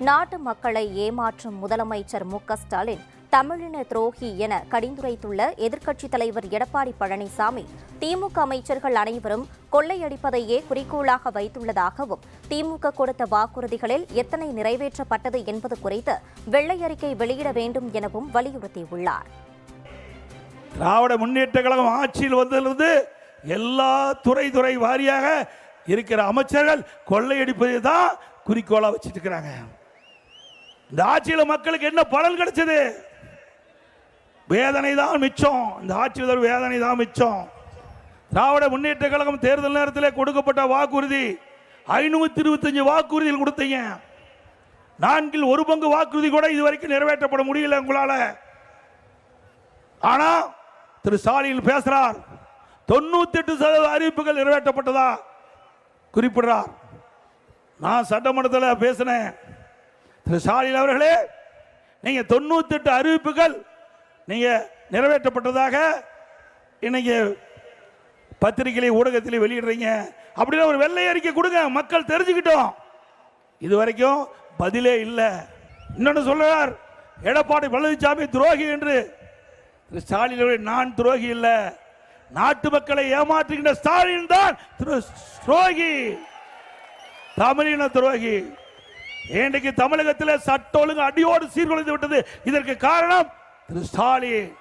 நாட்டு மக்களை ஏமாற்றும் முதலமைச்சர் மு.க.ஸ்டாலின் தமிழின துரோகி என கடிந்துரைத்துள்ள எதிர்க்கட்சித் தலைவர் எடப்பாடி பழனிசாமி, திமுக அமைச்சர்கள் அனைவரும் கொள்ளையடிப்பதையே குறிக்கோளாக வைத்துள்ளதாகவும், திமுக கொடுத்த வாக்குறுதிகளில் எத்தனை நிறைவேற்றப்பட்டது என்பது குறித்து வெள்ளை அறிக்கை வெளியிட வேண்டும் எனவும் வலியுறுத்தியுள்ளார். திராவிட முன்னேற்ற கழகம் ஆட்சியில் வந்திருந்து எல்லா துறை வாரியாக இருக்கிற அமைச்சர்கள் கொள்ளையடிப்பதை தான் குறிக்கோளா வச்சிட்டு இருக்கிறாங்க. இந்த ஆட்சியில் மக்களுக்கு என்ன பலன் கிடைச்சது? வேதனை தான் மிச்சம். இந்த ஆட்சியில் வேதனை தான் மிச்சம். திராவிட முன்னேற்ற கழகம் தேர்தல் நேரத்தில் கொடுக்கப்பட்ட வாக்குறுதி 525 வாக்குறுதிகள் கொடுத்தீங்க. 1/4 பங்கு வாக்குறுதி கூட இதுவரைக்கும் நிறைவேற்றப்பட முடியல உங்களால. ஆனா திரு ஸ்டாலின் பேசுறார், 98% அறிவிப்புகள் நிறைவேற்றப்பட்டதா குறிப்பிடுறார். நான் சட்டமன்றத்தில் பேசினேன், திரு ஸ்டாலின் அவர்களே, நீங்க 98 அறிவிப்புகள் நீங்க நிறைவேற்றப்பட்டதாக இன்னைக்கு பத்திரிகை ஊடகத்தில் வெளியிடுறீங்க. அப்படின்னா ஒரு வெள்ளை அறிக்கை கொடுங்க, மக்கள் தெரிஞ்சுக்கிட்டோம். இதுவரைக்கும் பதிலே இல்லை. இன்னொன்னு சொல்றார், எடப்பாடி பழனிசாமி துரோகி என்று. திரு ஸ்டாலின் அவர்கள், நான் துரோகி இல்ல, நாட்டு மக்களை ஏமாற்றுகின்ற ஸ்டாலின் தான் துரோகி, தமிழின துரோகி. இன்றைக்கு தமிழகத்தில் சட்ட ஒழுங்கு அடியோடு சீர்குலைந்து விட்டது. இதற்கு காரணம் திரு ஸ்டாலின்.